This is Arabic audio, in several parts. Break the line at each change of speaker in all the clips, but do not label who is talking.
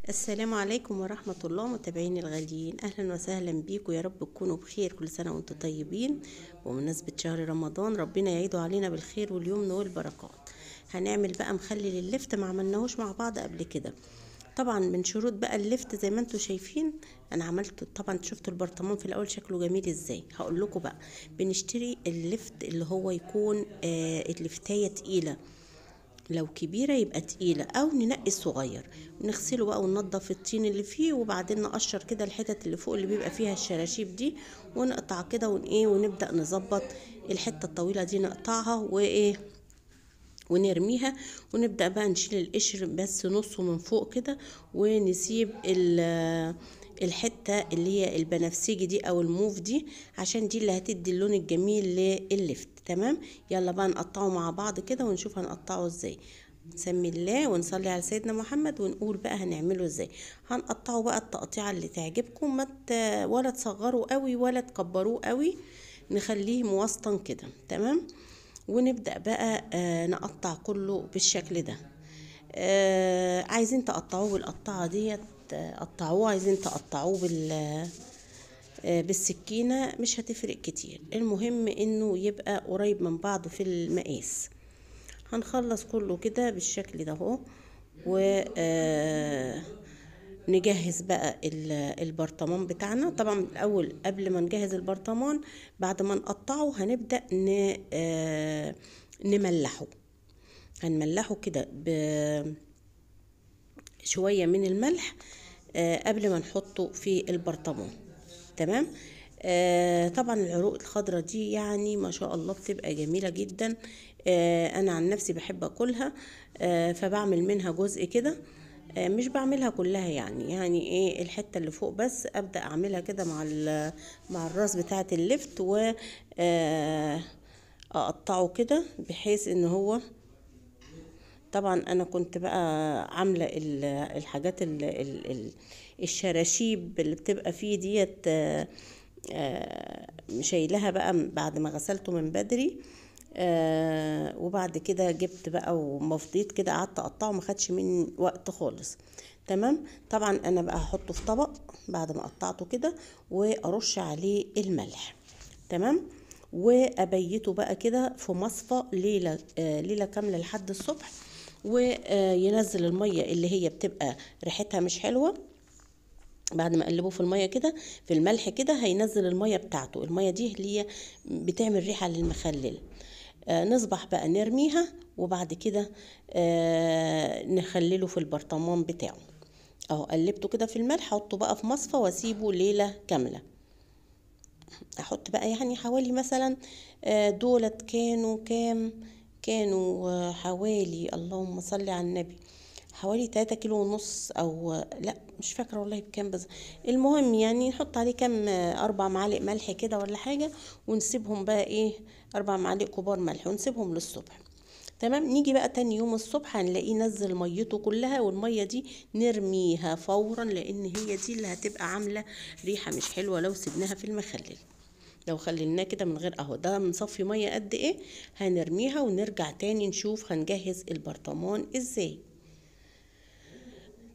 السلام عليكم ورحمة الله متابعيني الغاليين، أهلا وسهلا بيكم. يا رب تكونوا بخير، كل سنة وانتم طيبين. وبمناسبة شهر رمضان ربنا يعيده علينا بالخير واليمن والبركات. هنعمل بقى مخلل اللفت، ما عملناهوش مع بعض قبل كده. طبعا من شروط بقى اللفت زي ما انتم شايفين انا عملته. طبعا شفتوا البرطمان في الاول شكله جميل ازاي. هقول لكم بقى بنشتري اللفت اللي هو يكون اللفتايه تقيله، لو كبيرة يبقى تقيلة أو ننقي الصغير. نغسله بقى وننضف الطين اللي فيه، وبعدين نقشر كده الحتت اللي فوق اللي بيبقى فيها الشراشيب دي، ونقطع كده ونبدأ نظبط الحتة الطويلة دي، نقطعها ونرميها. ونبدأ بقى نشيل القشر بس نصه من فوق كده، ونسيب الحتة اللي هي البنفسجي دي او الموف دي، عشان دي اللي هتدي اللون الجميل لللفت. تمام، يلا بقى نقطعه مع بعض كده ونشوف هنقطعه ازاي. نسمي الله ونصلي على سيدنا محمد ونقول بقى هنعمله ازاي. هنقطعه بقى التقطيعة اللي تعجبكم، ولا تصغروا قوي ولا تكبروه قوي، نخليه موسطن كده. تمام، ونبدأ بقى نقطع كله بالشكل ده. عايزين تقطعوه بالقطعة ديت قطعوه، عايزين تقطعوه بالسكينة مش هتفرق كتير، المهم انه يبقى قريب من بعضه في المقاس. هنخلص كله كده بالشكل ده اهو، و نجهز بقى البرطمان بتاعنا. طبعا الاول قبل ما نجهز البرطمان، بعد ما نقطعه هنبدأ نملحه. هنملحه كده بشوية من الملح قبل ما نحطه في البرطمان. تمام. طبعا العروق الخضراء دي يعني ما شاء الله بتبقى جميلة جدا. انا عن نفسي بحب اكلها، فبعمل منها جزء كده. مش بعملها كلها، يعني ايه الحتة اللي فوق بس ابدأ اعملها كده مع الراس بتاعة اللفت، و اقطعه كده بحيث ان هو، طبعا انا كنت بقى عامله الحاجات الشراشيب اللي بتبقى فيه ديت، شايلها بقى بعد ما غسلته من بدري. وبعد كده جبت بقى ومفضيت كده، قعدت اقطعه، ما خدش مني وقت خالص. تمام. طبعا انا بقى هحطه في طبق بعد ما قطعته كده، وارش عليه الملح. تمام، وابيته بقى كده في مصفى ليله كامله لحد الصبح، وينزل الميه اللي هي بتبقى ريحتها مش حلوه. بعد ما اقلبه في الميه كده، في الملح كده، هينزل الميه بتاعته. الميه دي اللي هي بتعمل ريحه للمخلل. نصبح بقى نرميها، وبعد كده نخلله في البرطمان بتاعه. اهو قلبته كده في الملح، احطه بقى في مصفى واسيبه ليله كامله. احط بقى يعني حوالي مثلا دولت كانوا كام، كانوا حوالي، اللهم صل على النبي، حوالي 3 كيلو ونص، او لا مش فاكره والله بكام، بس المهم يعني نحط عليه كام 4 معالق ملح كده ولا حاجه، ونسيبهم بقى ايه 4 معالق كبار ملح، ونسيبهم للصبح. تمام. نيجي بقى تاني يوم الصبح هنلاقيه نزل ميته كلها، والميه دي نرميها فورا، لان هي دي اللي هتبقى عامله ريحه مش حلوه لو سيبناها في المخلل. لو خليناه كده من غير، اهو ده بنصفي ميه قد ايه، هنرميها ونرجع تاني نشوف هنجهز البرطمان ازاي.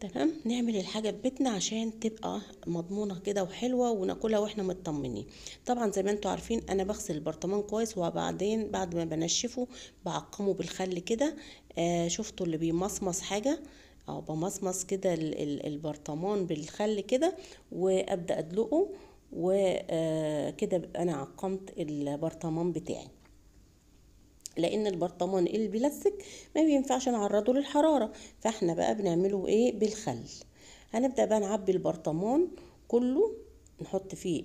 تمام، نعمل الحاجة ببيتنا عشان تبقى مضمونة كده وحلوة وناكلها واحنا مطمنين. طبعا زي ما انتوا عارفين انا بغسل البرطمان كويس، وبعدين بعد ما بنشفه بعقمه بالخل كده. شفتوا اللي بيمصمص حاجة، او بمصمص كده البرطمان بالخل كده، وابدأ ادلقه، وكده انا عقمت البرطمان بتاعي. لان البرطمان البلاستيك ما بينفعش نعرضه للحرارة، فاحنا بقى بنعمله ايه بالخل. هنبدأ بقى نعبي البرطمان كله، نحط فيه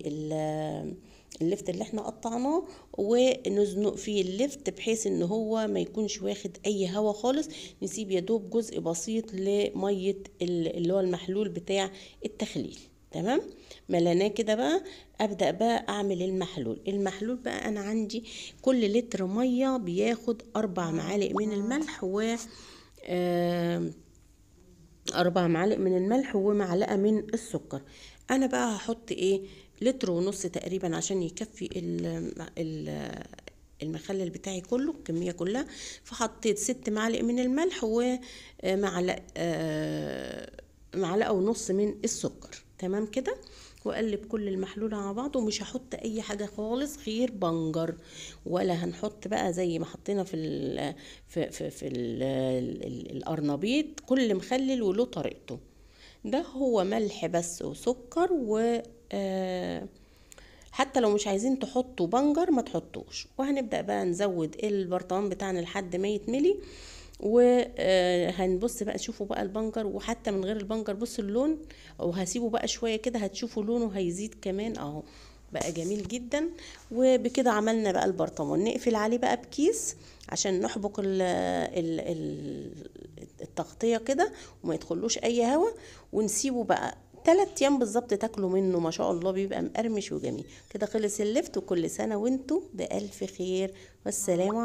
اللفت اللي احنا قطعناه، ونزنق فيه اللفت بحيث ان هو ما يكونش واخد اي هوا خالص. نسيب يدوب جزء بسيط لمية اللي هو المحلول بتاع التخليل. تمام، ملاناه كده بقى. ابدا بقى اعمل المحلول بقى انا عندي كل لتر ميه بياخد 4 معالق من الملح، و 4 معالق من الملح ومعلقه من السكر. انا بقى هحط ايه لتر ونص تقريبا عشان يكفي المخلل بتاعي كله، الكميه كلها. فحطيت 6 معالق من الملح، ومعلقه معلقة ونص من السكر. تمام كده، واقلب كل المحلول على بعضه، ومش هحط اي حاجه خالص غير بنجر، ولا هنحط بقى زي ما حطينا في القرنبيط، كل مخلل وله طريقته. ده هو ملح بس وسكر حتى لو مش عايزين تحطوا بنجر ما تحطوش. وهنبدأ بقى نزود البرطمان بتاعنا لحد ما يتملي، وهنبص بقى شوفوا بقى البنجر، وحتى من غير البنجر بصوا اللون، وهسيبه بقى شوية كده هتشوفوا لونه هيزيد كمان اهو، بقى جميل جدا. وبكده عملنا بقى البرطمان، نقفل عليه بقى بكيس عشان نحبك التغطية كده وما يدخلوش اي هوا، ونسيبه بقى 3 ايام بالظبط تاكلوا منه، ما شاء الله بيبقى مقرمش وجميل كده. خلص اللفت، وكل سنة وانتم بألف خير، والسلام عليكم.